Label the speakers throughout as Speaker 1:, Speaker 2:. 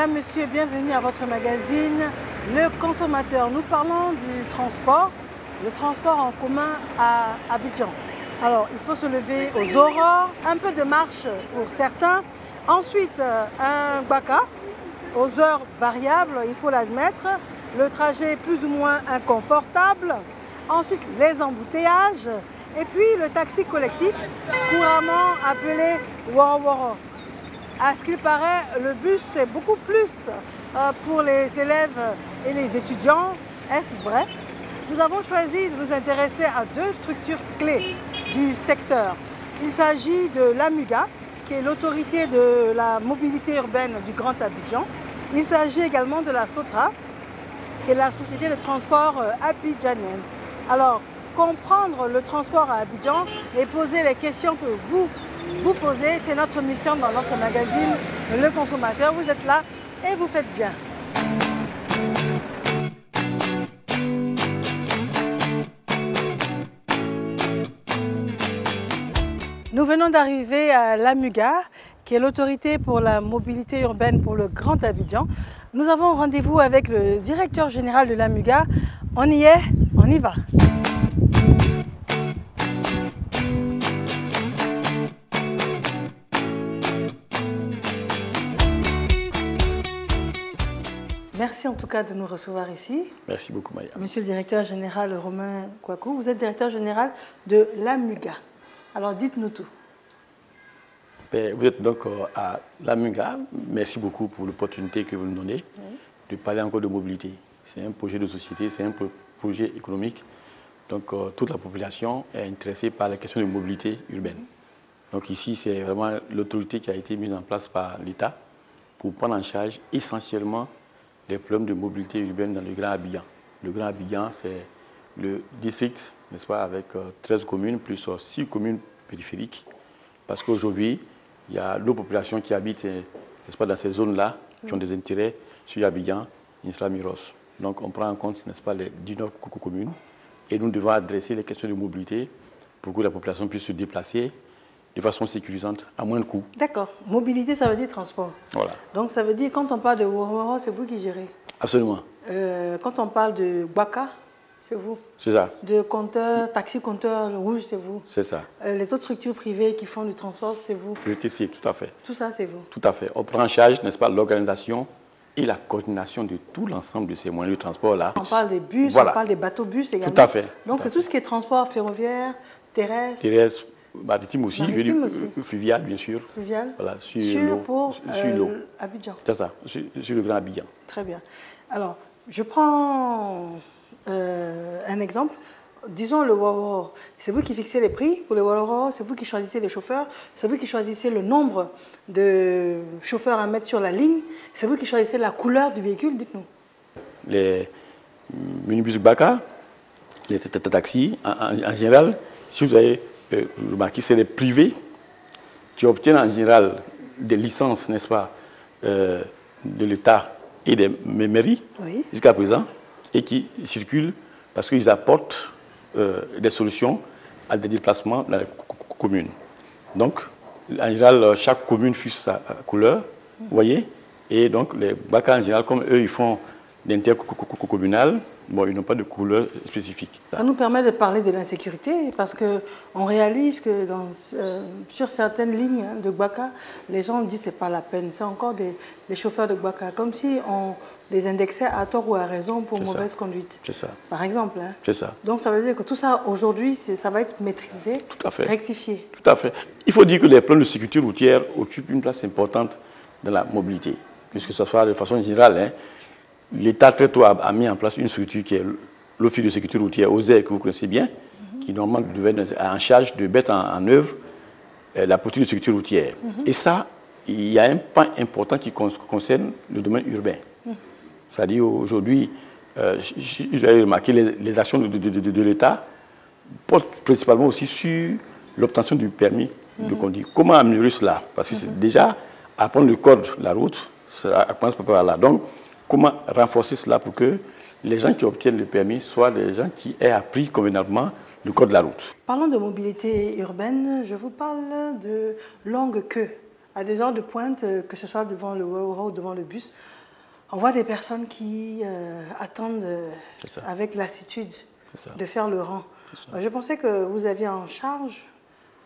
Speaker 1: Mesdames, Messieurs, bienvenue à votre magazine Le Consommateur. Nous parlons du transport, le transport en commun à Abidjan. Alors, il faut se lever aux aurores, un peu de marche pour certains. Ensuite, un gbaka aux heures variables, il faut l'admettre. Le trajet est plus ou moins inconfortable. Ensuite, les embouteillages. Et puis, le taxi collectif, couramment appelé Woro-Woro. À ce qu'il paraît, le bus, c'est beaucoup plus pour les élèves et les étudiants. Est-ce vrai? Nous avons choisi de nous intéresser à deux structures clés du secteur. Il s'agit de l'AMUGA, qui est l'autorité de la mobilité urbaine du Grand Abidjan. Il s'agit également de la SOTRA, qui est la société de transport abidjanaise. Alors, comprendre le transport à Abidjan et poser les questions que vous posez, c'est notre mission dans notre magazine Le Consommateur. Vous êtes là et vous faites bien. Nous venons d'arriver à l'AMUGA, qui est l'autorité pour la mobilité urbaine pour le Grand Abidjan. Nous avons rendez-vous avec le directeur général de l'AMUGA. On y est, on y va. Merci en tout cas de nous recevoir ici.
Speaker 2: Merci beaucoup, Maya.
Speaker 1: Monsieur le directeur général Romain Kouakou, vous êtes directeur général de l'AMUGA. Alors dites-nous tout.
Speaker 2: Vous êtes donc à l'AMUGA. Merci beaucoup pour l'opportunité que vous nous donnez de parler encore de mobilité. C'est un projet de société, c'est un projet économique. Donc toute la population est intéressée par la question de mobilité urbaine. Donc ici, c'est vraiment l'autorité qui a été mise en place par l'État pour prendre en charge essentiellement les problèmes de mobilité urbaine dans le Grand Abidjan. Le Grand Abidjan, c'est le district, n'est-ce pas, avec 13 communes, plus 6 communes périphériques. Parce qu'aujourd'hui, il y a nos populations qui habitent, n'est-ce pas, dans ces zones-là, qui ont des intérêts sur Abidjan, Intramuros. Donc on prend en compte, n'est-ce pas, les 19 communes, et nous devons adresser les questions de mobilité pour que la population puisse se déplacer de façon sécurisante, à moins de coûts.
Speaker 1: D'accord. Mobilité, ça veut dire transport.
Speaker 2: Voilà.
Speaker 1: Donc ça veut dire, quand on parle de Woro, c'est vous qui gérez.
Speaker 2: Absolument.
Speaker 1: Quand on parle de gbaka, c'est vous.
Speaker 2: C'est ça.
Speaker 1: De compteur, taxi-compteur rouge, c'est vous.
Speaker 2: C'est ça.
Speaker 1: Les autres structures privées qui font du transport, c'est vous.
Speaker 2: Le TC, tout à fait.
Speaker 1: Tout ça, c'est vous.
Speaker 2: Tout à fait. On prend en charge, n'est-ce pas, l'organisation et la coordination de tout l'ensemble de ces moyens de transport-là.
Speaker 1: On parle des bus,
Speaker 2: voilà.
Speaker 1: On parle des bateaux-bus également.
Speaker 2: Tout à fait.
Speaker 1: Donc c'est tout ce qui est transport ferroviaire, terrestre.
Speaker 2: Terrestre, maritime aussi,
Speaker 1: aussi.
Speaker 2: Fluvial, bien sûr.
Speaker 1: Fluvial.
Speaker 2: Voilà, sur l'eau.
Speaker 1: Abidjan.
Speaker 2: C'est ça, sur le Grand Abidjan.
Speaker 1: Très bien. Alors, je prends un exemple. Disons le Woro. C'est vous qui fixez les prix pour le Woro, c'est vous qui choisissez les chauffeurs, c'est vous qui choisissez le nombre de chauffeurs à mettre sur la ligne, c'est vous qui choisissez la couleur du véhicule, dites-nous.
Speaker 2: Les minibus gbaka, les taxis, en général, si vous avez remarqué, c'est les privés qui obtiennent en général des licences, n'est-ce pas, de l'État et des mairies jusqu'à présent, et qui circulent parce qu'ils apportent des solutions à des déplacements dans les communes. Donc, en général, chaque commune fixe sa couleur, vous voyez, et donc les gbaka en général, comme eux, ils font l'intercommunal, bon, ils n'ont pas de couleur spécifique.
Speaker 1: Ça nous permet de parler de l'insécurité parce qu'on réalise que sur certaines lignes de gbaka, les gens disent que ce n'est pas la peine. C'est encore des chauffeurs de gbaka, comme si on les indexait à tort ou à raison pour mauvaise conduite.
Speaker 2: C'est ça.
Speaker 1: Par exemple. Hein.
Speaker 2: C'est ça.
Speaker 1: Donc ça veut dire que tout ça, aujourd'hui, ça va être maîtrisé,
Speaker 2: tout à fait.
Speaker 1: Rectifié.
Speaker 2: Tout à fait. Il faut dire que les plans de sécurité routière occupent une place importante dans la mobilité, puisque ce soit de façon générale. Hein, l'État très tôt a mis en place une structure qui est l'Office de sécurité routière, OSER, que vous connaissez bien, qui normalement devait être en charge de mettre en œuvre la politique de sécurité routière. Et ça, il y a un point important qui concerne le domaine urbain. C'est-à-dire aujourd'hui, vous avez remarqué, les actions de l'État portent principalement aussi sur l'obtention du permis de conduire. Comment améliorer cela? Parce que c'est déjà apprendre le code de la route, ça commence par là. Donc, comment renforcer cela pour que les gens qui obtiennent le permis soient des gens qui aient appris convenablement le code de la route?
Speaker 1: Parlons de mobilité urbaine, je vous parle de longues queues à des heures de pointe, que ce soit devant le Woro ou devant le bus. On voit des personnes qui attendent avec lassitude de faire le rang. Je pensais que vous aviez en charge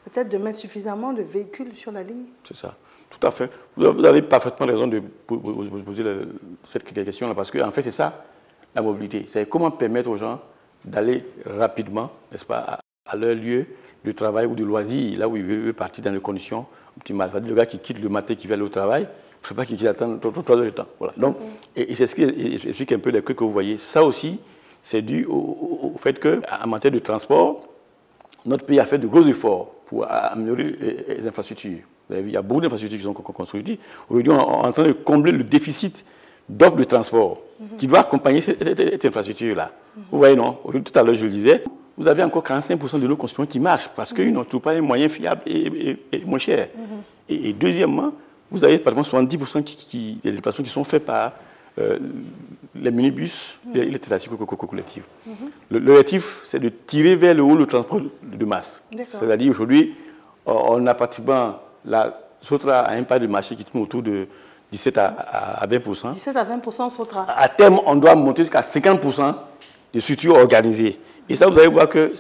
Speaker 1: peut-être de mettre suffisamment de véhicules sur la ligne.
Speaker 2: C'est ça, tout à fait. Vous avez parfaitement raison de poser cette question-là, parce qu'en fait, c'est ça, la mobilité. C'est comment permettre aux gens d'aller rapidement, n'est-ce pas, à leur lieu de travail ou de loisir, là où ils veulent partir dans des conditions optimales. Le gars qui quitte le matin, qui va aller au travail, il ne faut pas qu'il attende 3 heures de temps. Voilà. Donc, et c'est ce qui explique un peu les trucs que vous voyez. Ça aussi, c'est dû au fait qu'en matière de transport, notre pays a fait de gros efforts pour améliorer les infrastructures. Vous avez vu, il y a beaucoup d'infrastructures qui sont construites. Aujourd'hui, on est en train de combler le déficit d'offres de transport qui doit accompagner cette infrastructure-là. Vous voyez, non? Tout à l'heure, je le disais, vous avez encore 45% de nos constructions qui marchent parce qu'ils n'ont toujours pas les moyens fiables et moins chers. Et deuxièmement, vous avez par exemple 70% des déplacements qui sont faits par les minibus et les taxis collectifs. L'objectif, c'est de tirer vers le haut le transport de masse. C'est-à-dire aujourd'hui, on a pratiquement la Sotra a un pas de marché qui tourne autour de 17 à 20%.
Speaker 1: 17 à 20% Sotra.
Speaker 2: À terme, on doit monter jusqu'à 50% de structures organisées. Et ça, vous allez voir que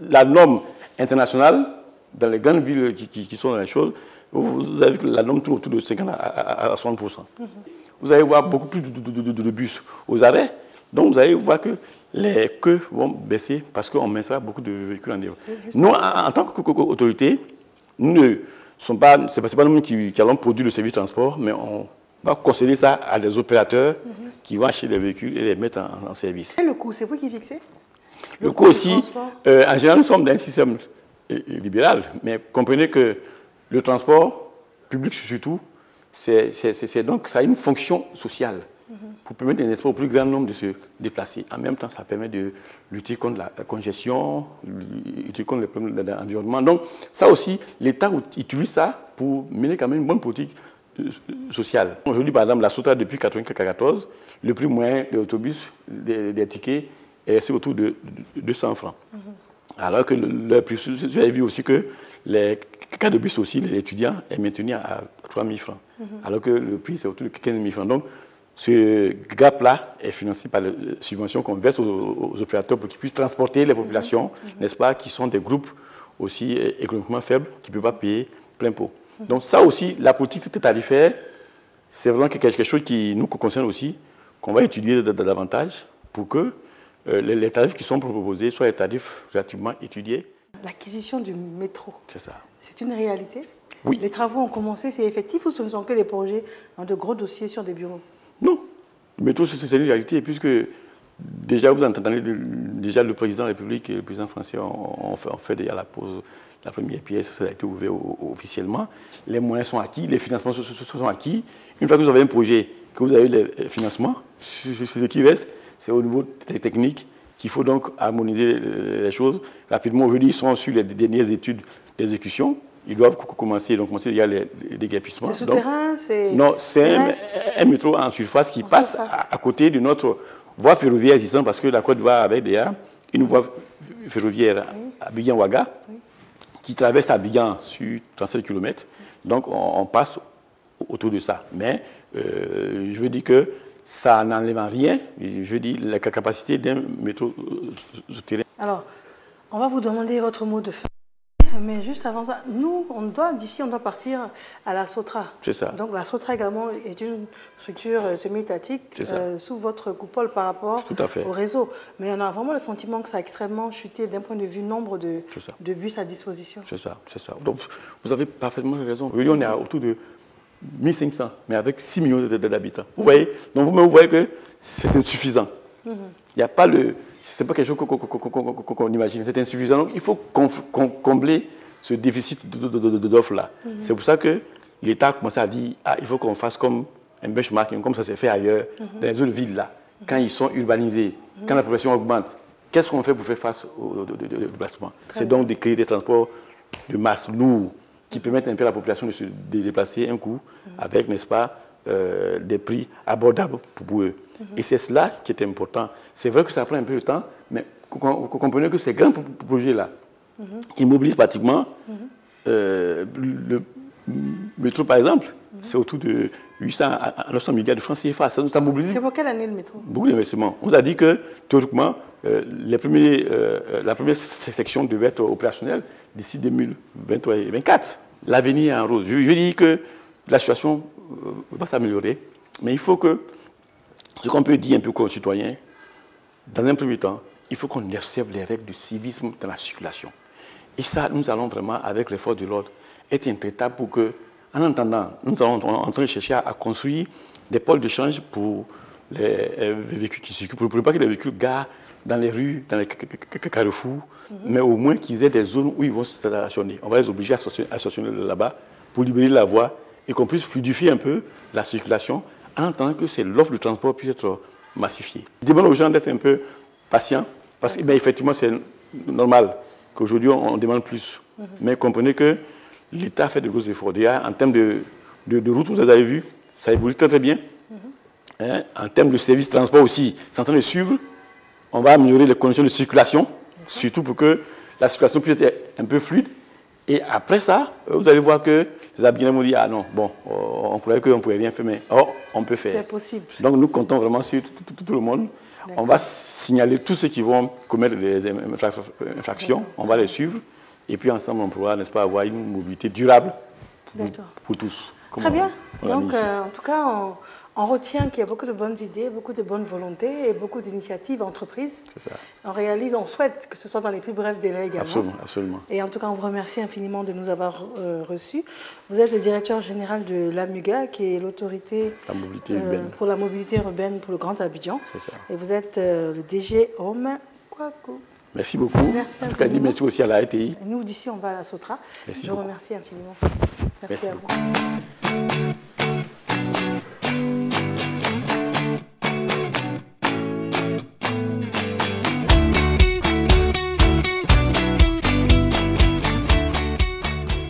Speaker 2: la norme internationale, dans les grandes villes qui sont dans les choses, vous avez que la norme tourne autour de 50 à 60%. Vous allez voir beaucoup plus de bus aux arrêts. Donc, vous allez voir que les queues vont baisser parce qu'on mettra beaucoup de véhicules en dehors. Nous, en tant qu'autorité, nous ne sommes pas, c'est pas nous qui allons produire le service de transport, mais on va concéder ça à des opérateurs qui vont acheter les véhicules et les mettre en service.
Speaker 1: Et le coût, c'est vous qui fixez?
Speaker 2: Le coût aussi, en général, nous sommes dans un système libéral, mais comprenez que le transport public surtout, donc, ça a une fonction sociale pour permettre au plus grand nombre de se déplacer. En même temps, ça permet de lutter contre la congestion, lutter contre les problèmes de l'environnement. Donc, ça aussi, l'État utilise ça pour mener quand même une bonne politique sociale. Aujourd'hui, par exemple, la Sotra, depuis 1994, le prix moyen de l'autobus, des tickets, est resté autour de 200 francs. Alors que le prix, vous avez vu aussi que les cas de bus aussi, les étudiants, est maintenu à 3 000 francs. Alors que le prix, c'est autour de 15 000 francs. Donc, ce gap-là est financé par les subventions qu'on verse aux opérateurs pour qu'ils puissent transporter les populations, n'est-ce pas, qui sont des groupes aussi économiquement faibles, qui ne peuvent pas payer plein pot. Donc ça aussi, la politique tarifaire, c'est vraiment quelque chose qui nous concerne aussi, qu'on va étudier davantage pour que les tarifs qui sont proposés soient des tarifs relativement étudiés.
Speaker 1: L'acquisition du métro,
Speaker 2: c'est ça.
Speaker 1: C'est une réalité?
Speaker 2: Oui.
Speaker 1: Les travaux ont commencé, c'est effectif ou ce ne sont que des projets dans de gros dossiers sur des bureaux?
Speaker 2: Non. Le métro, c'est une réalité, puisque déjà, vous entendez, déjà le président de la République et le président français ont fait déjà la pose, la première pièce, ça a été ouvert officiellement. Les moyens sont acquis, les financements sont acquis. Une fois que vous avez un projet, que vous avez les financements, ce qui reste, c'est au niveau technique qu'il faut donc harmoniser les choses. Rapidement, aujourd'hui, ils sont sur les dernières études d'exécution. Ils doivent commencer, il y a les déguerpissements.
Speaker 1: C'est souterrain?
Speaker 2: Non, c'est un métro en surface qui passe à côté de notre voie ferroviaire existante, parce que la Côte d'Ivoire avait déjà une voie ferroviaire à Abidjan-Ouaga, qui traverse Abidjan sur 37 km. Donc, on passe autour de ça. Mais je veux dire que ça n'enlève rien, je veux dire, la capacité d'un métro souterrain.
Speaker 1: Alors, on va vous demander votre mot de fin. Mais juste avant ça, nous, d'ici, on doit partir à la Sotra.
Speaker 2: C'est ça.
Speaker 1: Donc la Sotra également est une structure semi-étatique sous votre coupole par rapport au réseau. Mais on a vraiment le sentiment que ça a extrêmement chuté d'un point de vue nombre de bus à disposition.
Speaker 2: C'est ça, c'est ça. Donc vous avez parfaitement raison. Oui, on est autour de 1500, mais avec 6 millions d'habitants. Vous voyez? Donc vous voyez que c'est insuffisant. Il n'y a pas le... Ce n'est pas quelque chose qu'on imagine, c'est insuffisant. Donc, il faut combler ce déficit d'offres-là. C'est pour ça que l'État a commencé à dire il faut qu'on fasse comme un benchmarking, comme ça s'est fait ailleurs, dans les autres villes-là, quand ils sont urbanisés, quand la population augmente. Qu'est-ce qu'on fait pour faire face au déplacement? C'est donc de créer des transports de masse lourds qui permettent un peu à la population de se déplacer un coup avec, n'est-ce pas, des prix abordables pour eux. Et c'est cela qui est important. C'est vrai que ça prend un peu de temps, mais vous comprenez que ces grands projets-là, ils mobilisent pratiquement métro, par exemple, c'est autour de 800 à 900 milliards de francs CFA. Ça nous a mobilisé.
Speaker 1: C'est pour quelle année le métro?
Speaker 2: Beaucoup d'investissements. On nous a dit que, théoriquement, la première section devait être opérationnelle d'ici 2023 et 2024. L'avenir est en rose. Je dis que la situation va s'améliorer, mais il faut que, ce qu'on peut dire un peu aux citoyens, dans un premier temps, il faut qu'on observe les règles du civisme dans la circulation. Et ça, nous allons vraiment, avec les forces de l'ordre, être intraitables pour que, en attendant, nous sommes en train de chercher à construire des pôles de change pour les véhicules qui circulent, pour ne pas que les véhicules garent dans les rues, dans les carrefours, mais au moins qu'ils aient des zones où ils vont se stationner. On va les obliger à stationner là-bas pour libérer la voie et qu'on puisse fluidifier un peu la circulation en attendant que l'offre de transport puisse être massifiée. Je demande aux gens d'être un peu patients parce que, effectivement, c'est normal qu'aujourd'hui on demande plus. Mais comprenez que l'État fait de gros efforts. Déjà, en termes de route, vous avez vu, ça évolue très très bien. Hein, en termes de services de transport aussi, c'est en train de suivre. On va améliorer les conditions de circulation, surtout pour que la circulation puisse être un peu fluide. Et après ça, vous allez voir que les habitants vont dire, ah non, bon, on croyait qu'on ne pouvait rien faire, mais on peut faire.
Speaker 1: C'est possible.
Speaker 2: Donc nous comptons vraiment sur tout le monde. On va signaler tous ceux qui vont commettre des infractions, on va les suivre. Et puis ensemble, on pourra, n'est-ce pas, avoir une mobilité durable pour tous.
Speaker 1: Très bien. Donc, en tout cas, on retient qu'il y a beaucoup de bonnes idées, beaucoup de bonnes volontés et beaucoup d'initiatives entreprises.
Speaker 2: C'est ça.
Speaker 1: On réalise, on souhaite que ce soit dans les plus brefs délais également.
Speaker 2: Absolument, absolument.
Speaker 1: Et en tout cas, on vous remercie infiniment de nous avoir reçus. Vous êtes le directeur général de l'AMUGA, qui est l'autorité pour la mobilité urbaine pour le Grand Abidjan.
Speaker 2: C'est ça.
Speaker 1: Et vous êtes le DG Home Kwaku.
Speaker 2: Merci beaucoup.
Speaker 1: Merci infiniment.
Speaker 2: Merci aussi à la RTI.
Speaker 1: Et nous, d'ici, on va à la Sotra.
Speaker 2: Merci
Speaker 1: Je
Speaker 2: beaucoup.
Speaker 1: vous remercie infiniment.
Speaker 2: Merci
Speaker 1: à
Speaker 2: beaucoup.
Speaker 1: vous.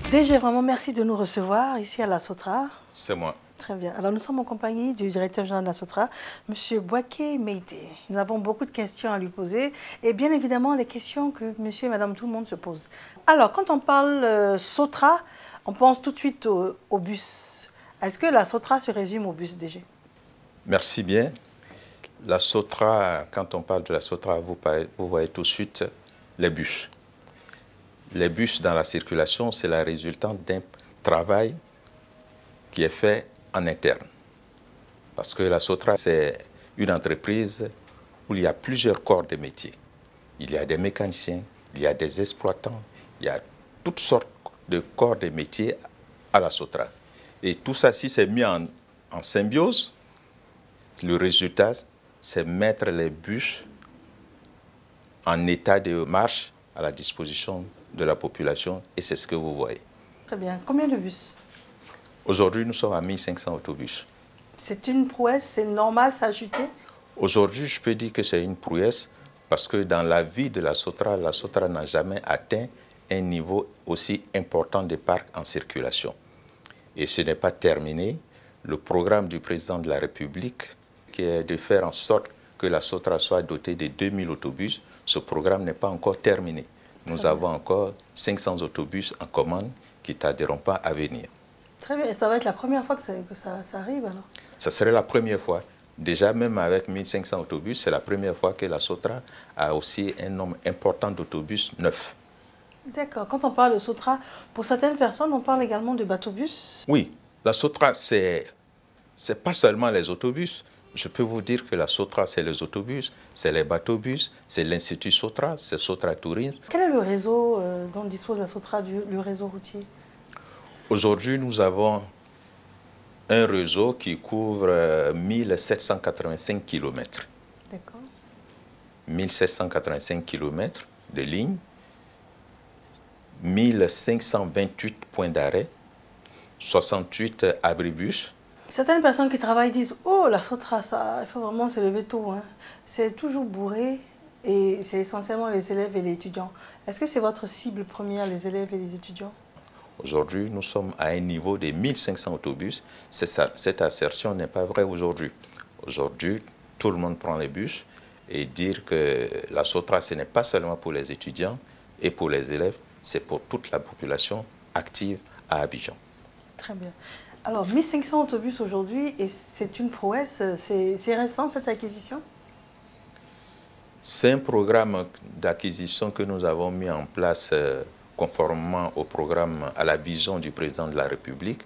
Speaker 1: DG, vraiment merci de nous recevoir ici à la Sotra.
Speaker 3: C'est moi.
Speaker 1: Très bien. Alors nous sommes en compagnie du directeur général de la Sotra, M. Bouaké Meïté. Nous avons beaucoup de questions à lui poser et bien évidemment les questions que monsieur et madame tout le monde se posent. Alors quand on parle Sotra, on pense tout de suite au bus. Est-ce que la Sotra se résume au bus, DG?
Speaker 3: Merci bien. La Sotra, quand on parle de la Sotra, vous voyez tout de suite les bus. Les bus dans la circulation, c'est la résultante d'un travail qui est fait en interne. Parce que la Sotra, c'est une entreprise où il y a plusieurs corps de métiers. Il y a des mécaniciens, il y a des exploitants, il y a toutes sortes de corps de métiers à la Sotra. Et tout ça, si c'est mis en symbiose, le résultat, c'est mettre les bus en état de marche à la disposition de la population, et c'est ce que vous voyez.
Speaker 1: Très bien. Combien de bus?
Speaker 3: Aujourd'hui, nous sommes à 1500 autobus.
Speaker 1: C'est une prouesse, c'est normal, ça a chuté?
Speaker 3: Aujourd'hui, je peux dire que c'est une prouesse parce que dans la vie de la Sotra n'a jamais atteint un niveau aussi important de parcs en circulation. Et ce n'est pas terminé. Le programme du président de la République, qui est de faire en sorte que la Sotra soit dotée de 2000 autobus, ce programme n'est pas encore terminé. Nous avons encore 500 autobus en commande qui ne tarderont pas à venir.
Speaker 1: Très bien. Et ça va être la première fois que ça arrive alors?
Speaker 3: Ça serait la première fois. Déjà, même avec 1500 autobus, c'est la première fois que la Sotra a aussi un nombre important d'autobus neufs.
Speaker 1: D'accord. Quand on parle de Sotra, pour certaines personnes, on parle également de bateau-bus?
Speaker 3: Oui, la Sotra, c'est pas seulement les autobus. Je peux vous dire que la Sotra, c'est les autobus, c'est les bateaux-bus, c'est l'Institut Sotra, c'est Sotra Tourisme.
Speaker 1: Quel est le réseau dont dispose la Sotra, le réseau routier?
Speaker 3: Aujourd'hui, nous avons un réseau qui couvre 1785 km.
Speaker 1: D'accord.
Speaker 3: 1785 km de ligne, 1528 points d'arrêt, 68 abribus.
Speaker 1: Certaines personnes qui travaillent disent « Oh, la Sotra, ça, il faut vraiment se lever tôt. Hein. C'est toujours bourré et c'est essentiellement les élèves et les étudiants. » Est-ce que c'est votre cible première, les élèves et les étudiants?
Speaker 3: Aujourd'hui, nous sommes à un niveau de 1500 autobus. Cette assertion n'est pas vraie aujourd'hui. Aujourd'hui, tout le monde prend les bus et dire que la Sotra, ce n'est pas seulement pour les étudiants et pour les élèves, c'est pour toute la population active à Abidjan.
Speaker 1: Très bien. Alors, 1500 autobus aujourd'hui, et c'est une prouesse, c'est récent cette acquisition?
Speaker 3: C'est un programme d'acquisition que nous avons mis en place conformément au programme, à la vision du président de la République,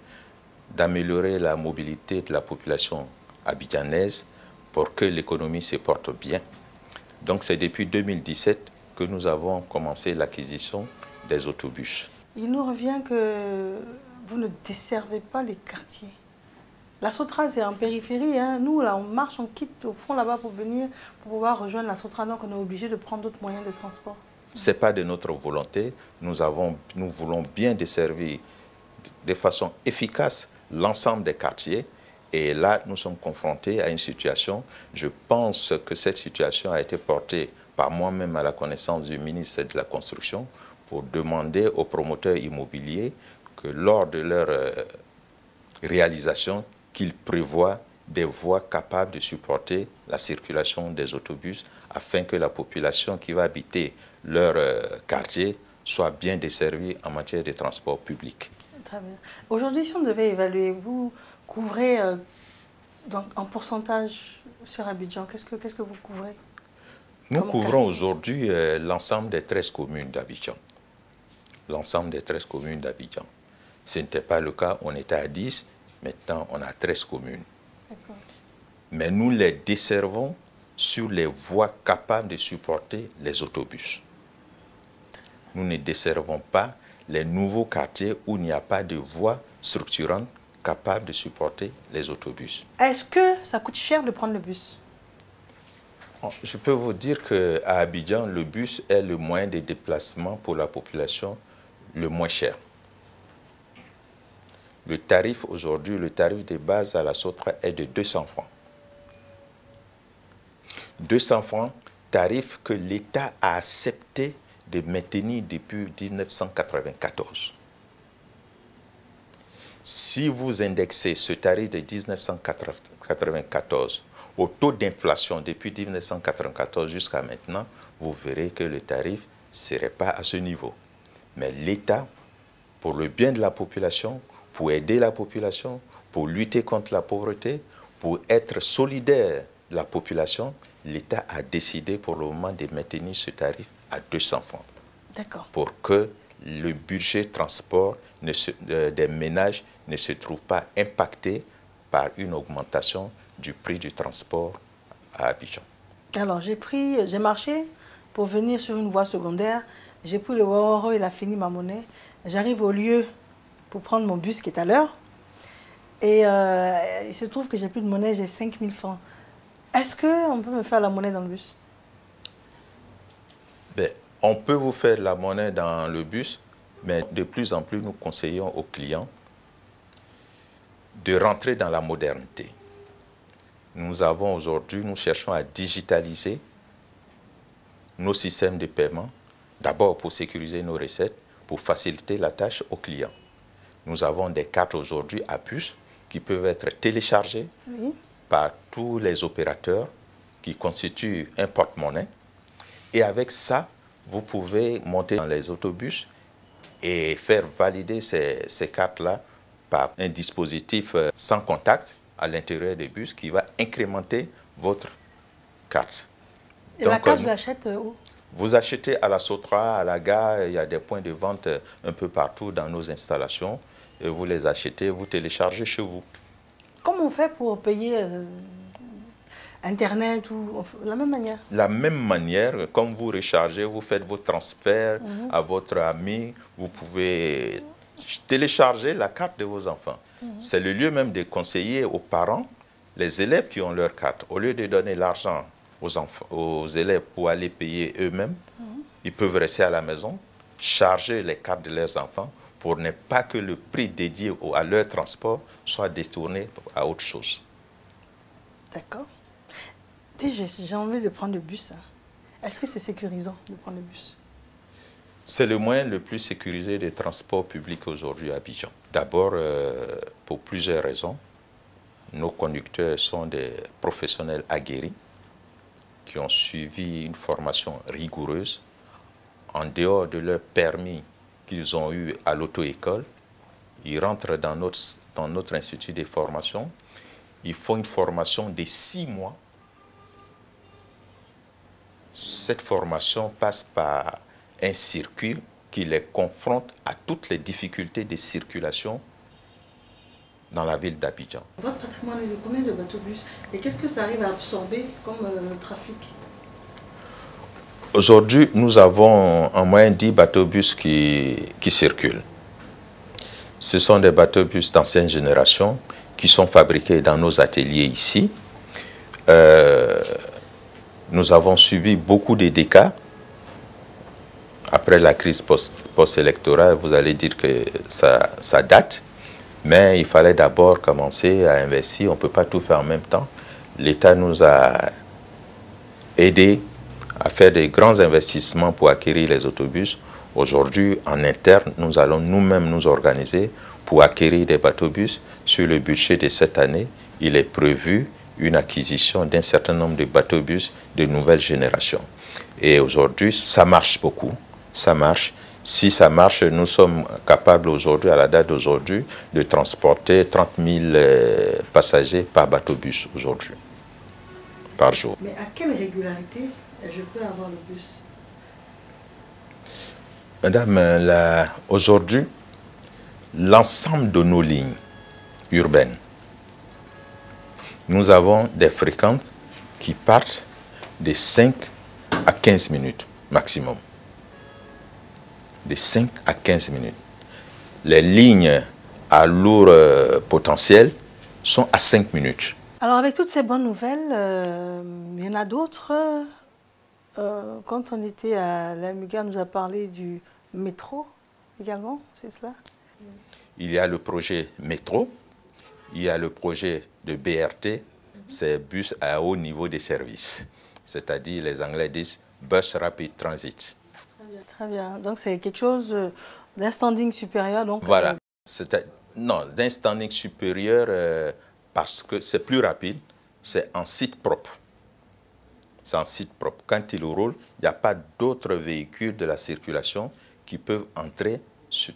Speaker 3: d'améliorer la mobilité de la population abidjanaise pour que l'économie se porte bien. Donc c'est depuis 2017 que nous avons commencé l'acquisition des autobus.
Speaker 1: Il nous revient que vous ne desservez pas les quartiers. La Sotra, c'est en périphérie. Hein. Nous, là, on marche, on quitte au fond là-bas pour venir, pour pouvoir rejoindre la Sotra. Donc, on est obligé de prendre d'autres moyens de transport.
Speaker 3: Ce n'est pas de notre volonté. Nous voulons bien desservir de façon efficace l'ensemble des quartiers. Et là, nous sommes confrontés à une situation. Je pense que cette situation a été portée par moi-même à la connaissance du ministre de la Construction pour demander aux promoteurs immobiliers que lors de leur réalisation, qu'ils prévoient des voies capables de supporter la circulation des autobus afin que la population qui va habiter leur quartier soit bien desservie en matière de transport public.
Speaker 1: Très bien. Aujourd'hui, si on devait évaluer, vous couvrez donc, en pourcentage sur Abidjan, qu'est-ce que vous couvrez?
Speaker 3: Nous couvrons aujourd'hui l'ensemble des 13 communes d'Abidjan. L'ensemble des 13 communes d'Abidjan. Ce n'était pas le cas, on était à 10, maintenant on a 13 communes. Mais nous les desservons sur les voies capables de supporter les autobus. Nous ne desservons pas les nouveaux quartiers où il n'y a pas de voies structurantes capables de supporter les autobus.
Speaker 1: Est-ce que ça coûte cher de prendre le bus?
Speaker 3: Je peux vous dire qu'à Abidjan, le bus est le moyen de déplacement pour la population le moins cher. Le tarif aujourd'hui, le tarif de base à la Sotra est de 200 francs. 200 francs, tarif que l'État a accepté de maintenir depuis 1994. Si vous indexez ce tarif de 1994 au taux d'inflation depuis 1994 jusqu'à maintenant, vous verrez que le tarif ne serait pas à ce niveau. Mais l'État, pour le bien de la population, pour aider la population, pour lutter contre la pauvreté, pour être solidaire de la population, l'État a décidé pour le moment de maintenir ce tarif à 200 francs.
Speaker 1: D'accord.
Speaker 3: Pour que le budget transport des ménages ne se trouve pas impacté par une augmentation du prix du transport à Abidjan.
Speaker 1: Alors, j'ai marché pour venir sur une voie secondaire. J'ai pris le Wororo, il a fini ma monnaie. J'arrive au lieu pour prendre mon bus qui est à l'heure. Et il se trouve que j'ai plus de monnaie, j'ai 5000 francs. Est-ce qu'on peut me faire la monnaie dans le bus?
Speaker 3: Ben, on peut vous faire la monnaie dans le bus, mais de plus en plus, nous conseillons aux clients de rentrer dans la modernité. Nous avons aujourd'hui, nous cherchons à digitaliser nos systèmes de paiement, d'abord pour sécuriser nos recettes, pour faciliter la tâche aux clients. Nous avons des cartes aujourd'hui à puce qui peuvent être téléchargées par tous les opérateurs qui constituent un porte-monnaie. Et avec ça, vous pouvez monter dans les autobus et faire valider ces cartes-là par un dispositif sans contact à l'intérieur des bus qui va incrémenter votre carte.
Speaker 1: Et donc, la carte, je l'achète où?
Speaker 3: Vous achetez à la Sotra, à la gare, il y a des points de vente un peu partout dans nos installations. Et vous les achetez, vous téléchargez chez vous.
Speaker 1: Comment on fait pour payer Internet ou de la même manière? La
Speaker 3: même manière, comme vous rechargez, vous faites vos transferts à votre ami, vous pouvez télécharger la carte de vos enfants. C'est le lieu même de conseiller aux parents, les élèves qui ont leur carte. Au lieu de donner l'argent aux élèves pour aller payer eux-mêmes, ils peuvent rester à la maison, charger les cartes de leurs enfants pour ne pas que le prix dédié à leur transport soit détourné à autre chose.
Speaker 1: D'accord. J'ai envie de prendre le bus. Est-ce que c'est sécurisant de prendre le bus?
Speaker 3: C'est le moyen le plus sécurisé des transports publics aujourd'hui à Abidjan. D'abord, pour plusieurs raisons. Nos conducteurs sont des professionnels aguerris qui ont suivi une formation rigoureuse. En dehors de leur permis qu'ils ont eu à l'auto-école, Ils rentrent dans notre institut de formation. Ils font une formation de 6 mois. Cette formation passe par un circuit qui les confronte à toutes les difficultés de circulation dans la ville d'Abidjan.
Speaker 1: Votre patrimoine est de combien de bateaux-bus? Et qu'est-ce que ça arrive à absorber comme trafic?
Speaker 3: Aujourd'hui, nous avons en moyenne 10 bateaux-bus qui circulent. Ce sont des bateaux-bus d'ancienne génération qui sont fabriqués dans nos ateliers ici. Nous avons subi beaucoup de dégâts. Après la crise post-électorale, vous allez dire que ça date. Mais il fallait d'abord commencer à investir. On ne peut pas tout faire en même temps. L'État nous a aidés à faire des grands investissements pour acquérir les autobus. Aujourd'hui, en interne, nous allons nous-mêmes nous organiser pour acquérir des bateaux-bus. Sur le budget de cette année, il est prévu une acquisition d'un certain nombre de bateaux-bus de nouvelle génération. Et aujourd'hui, ça marche beaucoup. Ça marche. Si ça marche, nous sommes capables aujourd'hui, à la date d'aujourd'hui, de transporter 30 000 passagers par bateau-bus aujourd'hui, par jour.
Speaker 1: Mais à quelle régularité je peux avoir le bus?
Speaker 3: Madame, aujourd'hui, l'ensemble de nos lignes urbaines, nous avons des fréquences qui partent de 5 à 15 minutes maximum. De 5 à 15 minutes. Les lignes à lourd potentiel sont à 5 minutes.
Speaker 1: Alors avec toutes ces bonnes nouvelles, il y en a d'autres. Quand on était à la MUGA, on nous a parlé du métro également, c'est cela?
Speaker 3: Il y a le projet métro, il y a le projet de BRT, c'est bus à haut niveau de service. C'est-à-dire, les Anglais disent Bus Rapid Transit.
Speaker 1: Très bien. Donc c'est quelque chose d'un standing supérieur. Donc,
Speaker 3: voilà. Non, d'un standing supérieur parce que c'est plus rapide, c'est en site propre. C'est en site propre. Quand il roule, il n'y a pas d'autres véhicules de la circulation qui peuvent entrer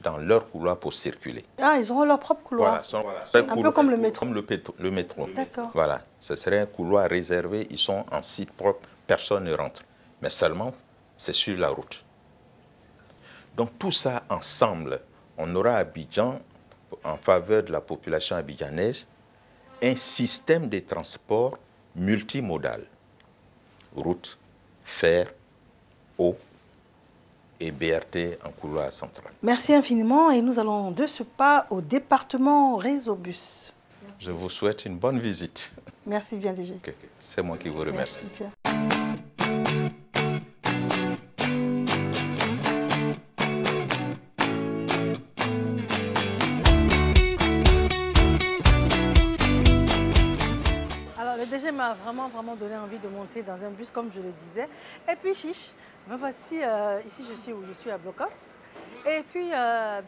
Speaker 3: dans leur couloir pour circuler.
Speaker 1: Ah, ils auront leur propre couloir.
Speaker 3: Voilà,
Speaker 1: un peu comme le métro.
Speaker 3: Comme le métro.
Speaker 1: D'accord.
Speaker 3: Voilà, ce serait un couloir réservé, ils sont en site propre, personne ne rentre. Mais seulement, c'est sur la route. Donc tout ça ensemble, on aura à Abidjan, en faveur de la population abidjanaise, un système de transport multimodal. Route, fer, eau et BRT en couloir central.
Speaker 1: Merci infiniment et nous allons de ce pas au département Réseau Bus.
Speaker 3: Merci. Je vous souhaite une bonne visite.
Speaker 1: Merci bien, DG.
Speaker 3: Okay. C'est moi qui vous remercie.
Speaker 1: Merci bien. Le DG m'a vraiment donné envie de monter dans un bus, comme je le disais. Et puis, chiche, me voici, ici je suis à Blocos. Et puis,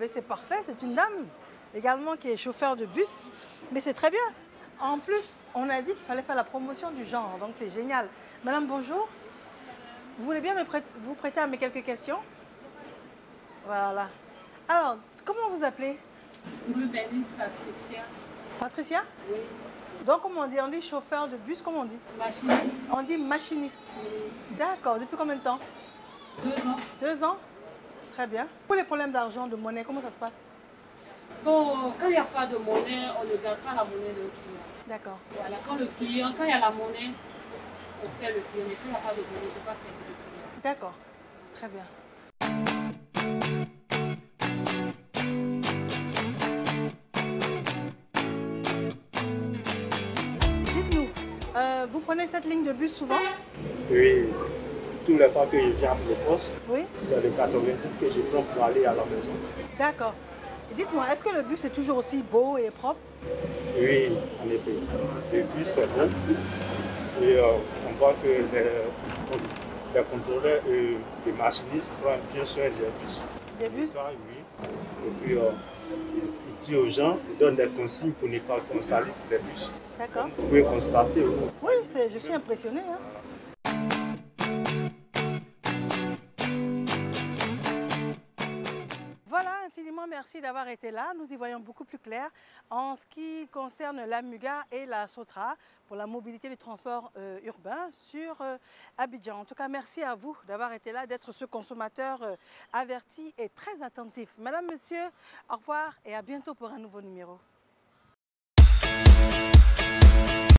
Speaker 1: c'est parfait, c'est une dame également qui est chauffeur de bus. Mais c'est très bien. En plus, on a dit qu'il fallait faire la promotion du genre, donc c'est génial. Madame, bonjour. Vous voulez bien vous prêter à mes quelques questions? Voilà. Alors, comment vous appelez?
Speaker 4: Rubenis Patricia.
Speaker 1: Patricia?
Speaker 4: Oui.
Speaker 1: Donc, comment on dit? On dit chauffeur de bus, comment on dit?
Speaker 4: Machiniste.
Speaker 1: On dit machiniste.
Speaker 4: Oui.
Speaker 1: D'accord. Depuis combien de temps?
Speaker 4: 2 ans.
Speaker 1: 2 ans? Très bien. Pour les problèmes d'argent, de monnaie, comment ça se passe?
Speaker 4: Bon, quand il n'y a pas de monnaie, on ne garde pas la monnaie de client.
Speaker 1: D'accord.
Speaker 4: Voilà, quand il y a la monnaie, on sert le client. Mais quand il n'y a pas de monnaie, on ne peut pas servir le client.
Speaker 1: D'accord. Très bien. Dites-nous, vous prenez cette ligne de bus souvent?
Speaker 5: Oui, tous les fois que je viens pour le poste,
Speaker 1: oui.
Speaker 5: C'est le 90 que je prends pour aller à la maison.
Speaker 1: D'accord. Dites-moi, est-ce que le bus est toujours aussi beau et propre?
Speaker 5: Oui, en effet. Le bus c'est beau. Et on voit que les contrôleurs et les machinistes prennent bien soin des bus.
Speaker 1: Des bus?
Speaker 5: Oui. Et puis ils disent aux gens, ils donnent des consignes pour ne pas qu'on salisse les bus.
Speaker 1: D'accord.
Speaker 5: Vous pouvez constater.
Speaker 1: Oui, je suis impressionnée. Hein. Voilà, infiniment merci. merci d'avoir été là. Nous y voyons beaucoup plus clair en ce qui concerne la MUGA et la SOTRA pour la mobilité du transport urbain sur Abidjan. En tout cas, merci à vous d'avoir été là, d'être ce consommateur averti et très attentif. Madame, monsieur, au revoir et à bientôt pour un nouveau numéro.